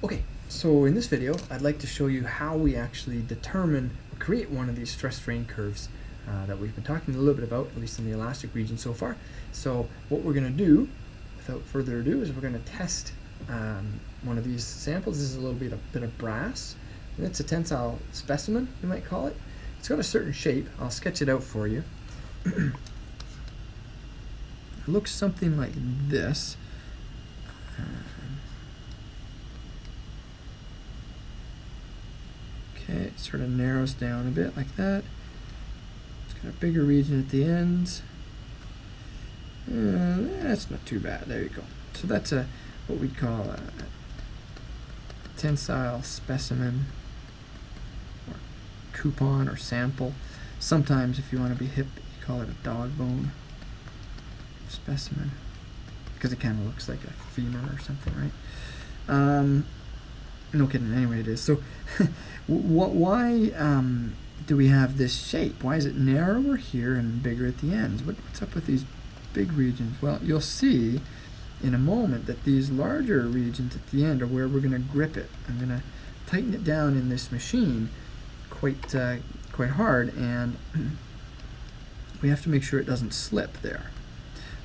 Okay, so in this video, I'd like to show you how we actually determine or create one of these stress-strain curves that we've been talking a little bit about, at least in the elastic region so far. So what we're going to do, without further ado, is we're going to test one of these samples. This is a little bit of brass, and it's a tensile specimen, you might call it. It's got a certain shape. I'll sketch it out for you. It looks something like this. Okay, it sort of narrows down a bit like that. It's got a bigger region at the ends. That's not too bad. There you go. So that's what we'd call a tensile specimen, or coupon, or sample. Sometimes, if you want to be hip, you call it a dog bone specimen, because it kind of looks like a femur or something, right? No kidding, anyway it is. So why do we have this shape? Why is it narrower here and bigger at the ends? What's up with these big regions? Well, you'll see in a moment that these larger regions at the end are where we're going to grip it. I'm going to tighten it down in this machine quite hard, and we have to make sure it doesn't slip there.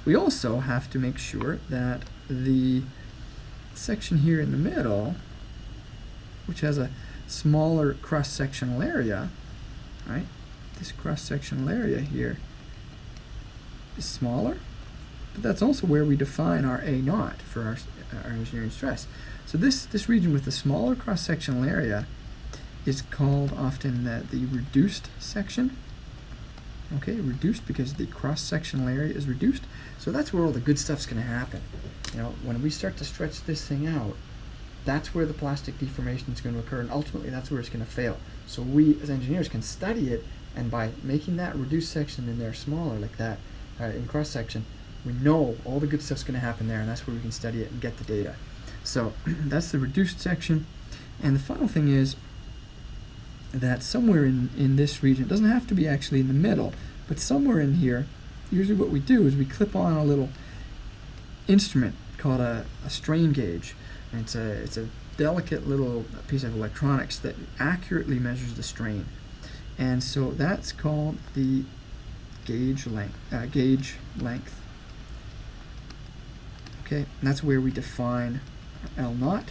We also have to make sure that the section here in the middle, which has a smaller cross-sectional area, right? This cross-sectional area here is smaller, but that's also where we define our A naught for our engineering stress. So this region with the smaller cross-sectional area is called often the reduced section. Okay, reduced because the cross-sectional area is reduced. So that's where all the good stuff's going to happen. You know, when we start to stretch this thing out, that's where the plastic deformation is going to occur, and ultimately that's where it's going to fail. So we as engineers can study it, and by making that reduced section in there smaller like that, in cross-section, we know all the good stuff's going to happen there, and that's where we can study it and get the data. So that's the reduced section. And the final thing is that somewhere in this region, it doesn't have to be actually in the middle, but somewhere in here, usually what we do is we clip on a little instrument called a strain gauge. And it's a delicate little piece of electronics that accurately measures the strain. And so that's called the gauge length. Okay, and that's where we define L naught.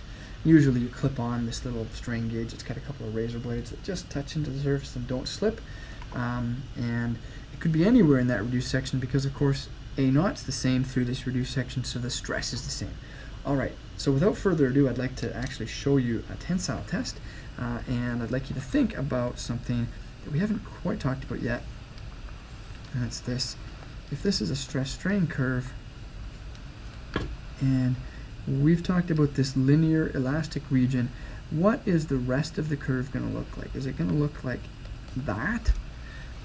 Usually you clip on this little strain gauge. It's got a couple of razor blades that just touch into the surface and don't slip. And it could be anywhere in that reduced section because, of course, A naught's the same through this reduced section, so the stress is the same. All right, so without further ado, I'd like to actually show you a tensile test, and I'd like you to think about something that we haven't quite talked about yet, and it's this. If this is a stress-strain curve, and we've talked about this linear elastic region, what is the rest of the curve going to look like? Is it going to look like that?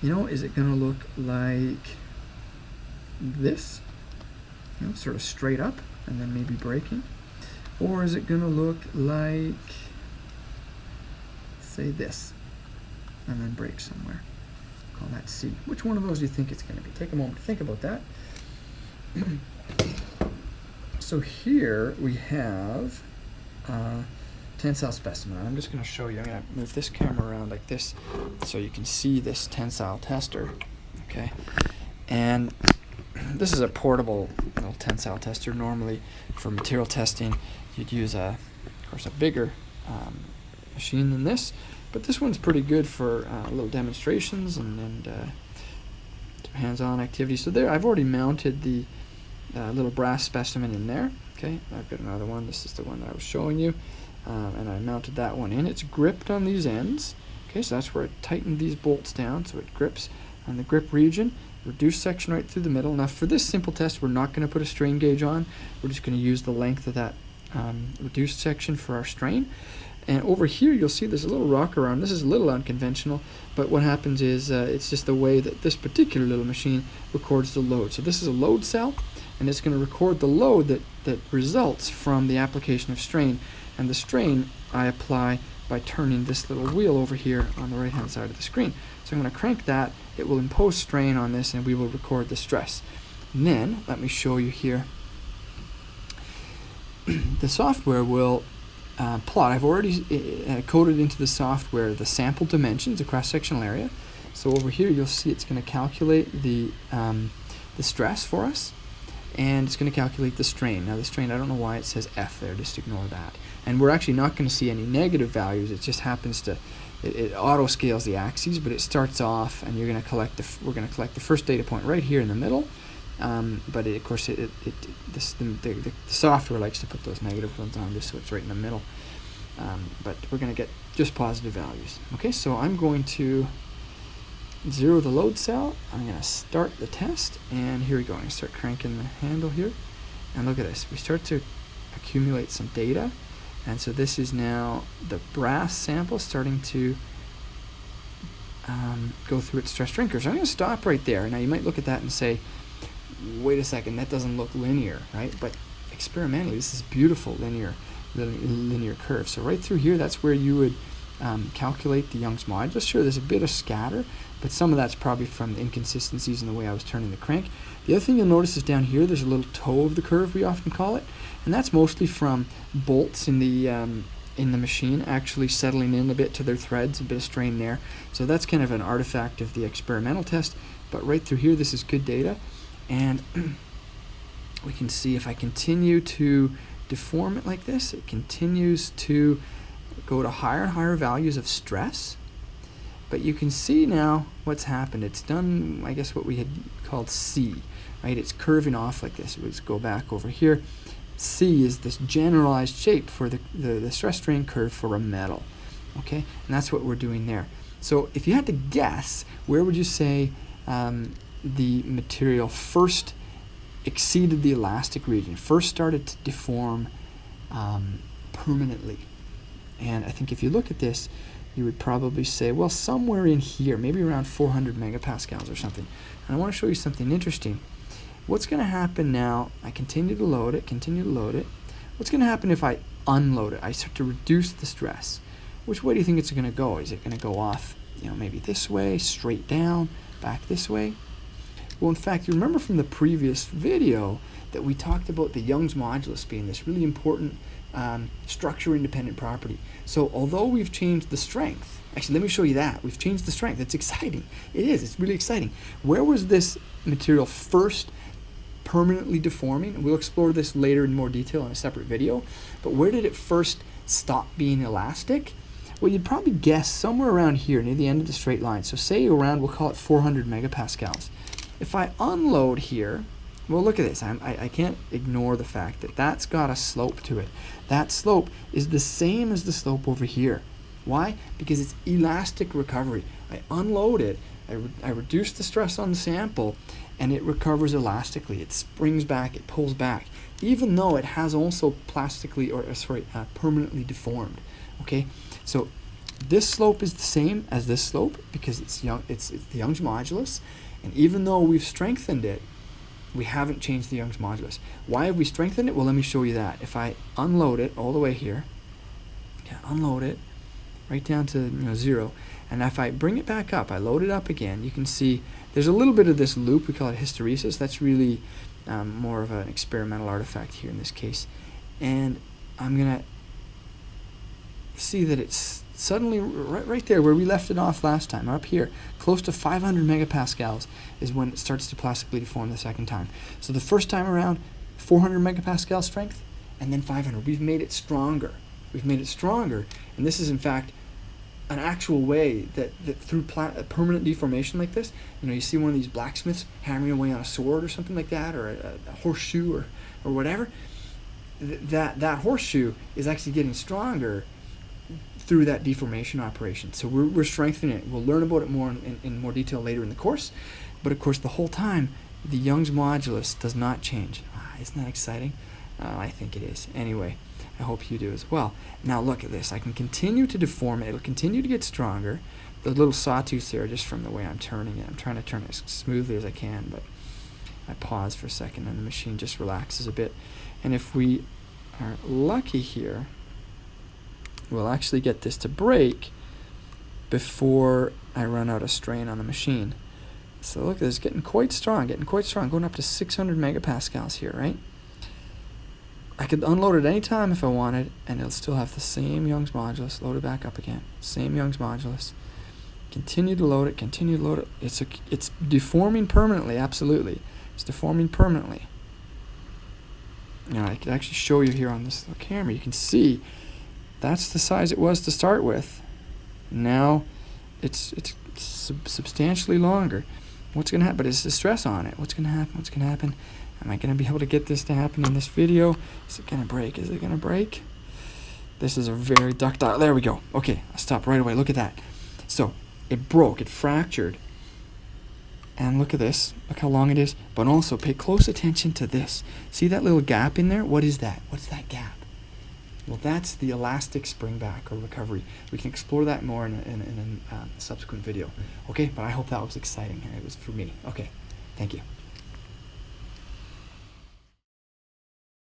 You know, is it going to look like this? You know, sort of straight up and then maybe breaking? Or is it going to look like, say, this and then break somewhere? Call that C. Which one of those do you think it's going to be? Take a moment to think about that. So here we have a tensile specimen. I'm just going to show you. I'm going to move this camera around like this so you can see this tensile tester. Okay, and this is a portable little tensile tester. Normally, for material testing, you'd use of course, a bigger machine than this, but this one's pretty good for little demonstrations and hands-on activities. So there, I've already mounted the little brass specimen in there. Okay, I've got another one. This is the one that I was showing you, and I mounted that one in. It's gripped on these ends. Okay, so that's where I tightened these bolts down so it grips on the grip region. Reduced section right through the middle. Now for this simple test, we're not going to put a strain gauge on. We're just going to use the length of that reduced section for our strain. And over here you'll see there's a little rocker arm. This is a little unconventional, but what happens is it's just the way that this particular little machine records the load. So this is a load cell, and it's going to record the load that results from the application of strain. And the strain I apply by turning this little wheel over here on the right hand side of the screen. So I'm going to crank that. It will impose strain on this, and we will record the stress. And then let me show you here. The software will plot. I've already coded into the software the sample dimensions, the cross-sectional area. So over here you'll see it's going to calculate the stress for us, and it's going to calculate the strain. Now the strain, I don't know why it says F there, just ignore that. And we're actually not going to see any negative values. It just happens to, it auto scales the axes, but it starts off, and you're going to collect we're going to collect the first data point right here in the middle. But of course, the software likes to put those negative ones on just so it's right in the middle. But we're going to get just positive values. Okay, so I'm going to zero the load cell. I'm going to start the test, and here we go. I'm going to start cranking the handle here, and look at this. We start to accumulate some data, and so this is now the brass sample starting to go through its stress drinkers. I'm going to stop right there. Now you might look at that and say, wait a second, that doesn't look linear, right? But experimentally, this is beautiful linear curve. So right through here, that's where you would calculate the Young's modulus. Sure, there's a bit of scatter, but some of that's probably from the inconsistencies in the way I was turning the crank. The other thing you'll notice is down here, there's a little toe of the curve, we often call it, and that's mostly from bolts in the machine actually settling in a bit to their threads, a bit of strain there. So that's kind of an artifact of the experimental test. But right through here, this is good data. And we can see if I continue to deform it like this, it continues to go to higher and higher values of stress. But you can see now what's happened. It's done, I guess, what we had called C, right? It's curving off like this. Let's go back over here. C is this generalized shape for the stress strain curve for a metal, okay? And that's what we're doing there. So if you had to guess, where would you say the material first exceeded the elastic region, first started to deform permanently? And I think if you look at this, you would probably say, well, somewhere in here, maybe around 400 megapascals or something. And I want to show you something interesting. What's going to happen now, I continue to load it. What's going to happen if I unload it? I start to reduce the stress. Which way do you think it's going to go? Is it going to go off, maybe this way, straight down, back this way? Well, in fact, you remember from the previous video that we talked about the Young's modulus being this really important structure-independent property. So although we've changed the strength, actually, let me show you that. We've changed the strength. It's exciting. It is. It's really exciting. Where was this material first permanently deforming? And we'll explore this later in more detail in a separate video. But where did it first stop being elastic? Well, you'd probably guess somewhere around here near the end of the straight line. So say around, we'll call it 400 megapascals. If I unload here, well, look at this. I can't ignore the fact that that's got a slope to it. That slope is the same as the slope over here. Why? Because it's elastic recovery. I unload it, I reduce the stress on the sample, and it recovers elastically. It springs back, it pulls back, even though it has also permanently deformed. Okay, so this slope is the same as this slope because it's the Young's modulus, and even though we've strengthened it, we haven't changed the Young's modulus. Why have we strengthened it? Well, let me show you that. If I unload it all the way here, unload it right down to 0, and if I bring it back up, I load it up again, you can see there's a little bit of this loop. We call it hysteresis. That's really more of an experimental artifact here in this case. And I'm going to see that it's suddenly right there where we left it off last time, up here, close to 500 megapascals is when it starts to plastically deform the second time. So the first time around, 400 megapascal strength, and then 500. We've made it stronger. And this is in fact an actual way that through permanent deformation like this, you see one of these blacksmiths hammering away on a sword or something like that, or a horseshoe or whatever. That horseshoe is actually getting stronger through that deformation operation. So we're strengthening it. We'll learn about it more in more detail later in the course. But of course, the whole time, the Young's modulus does not change. Isn't that exciting? I think it is. Anyway, I hope you do as well. Now look at this. I can continue to deform it. It'll continue to get stronger. The little sawtooths there, just from the way I'm turning it. I'm trying to turn it as smoothly as I can, but I pause for a second and the machine just relaxes a bit. And if we are lucky here, we'll actually get this to break before I run out of strain on the machine. So look at this, getting quite strong, going up to 600 megapascals here, right? I could unload it anytime if I wanted, and it'll still have the same Young's modulus. Load it back up again. Same Young's modulus. Continue to load it. Continue to load it. It's deforming permanently. Absolutely, it's deforming permanently. Now I could actually show you here on this little camera. You can see that's the size it was to start with. Now it's substantially longer. What's going to happen? But it's the stress on it. What's going to happen? What's going to happen? Am I going to be able to get this to happen in this video? Is it going to break? Is it going to break? This is a very ductile. There we go. Okay, I'll stop right away. Look at that. So it broke. It fractured. And look at this. Look how long it is. But also pay close attention to this. See that little gap in there? What is that? What's that gap? Well, that's the elastic spring back or recovery. We can explore that more in a subsequent video. Okay, but I hope that was exciting. It was for me. Okay, thank you.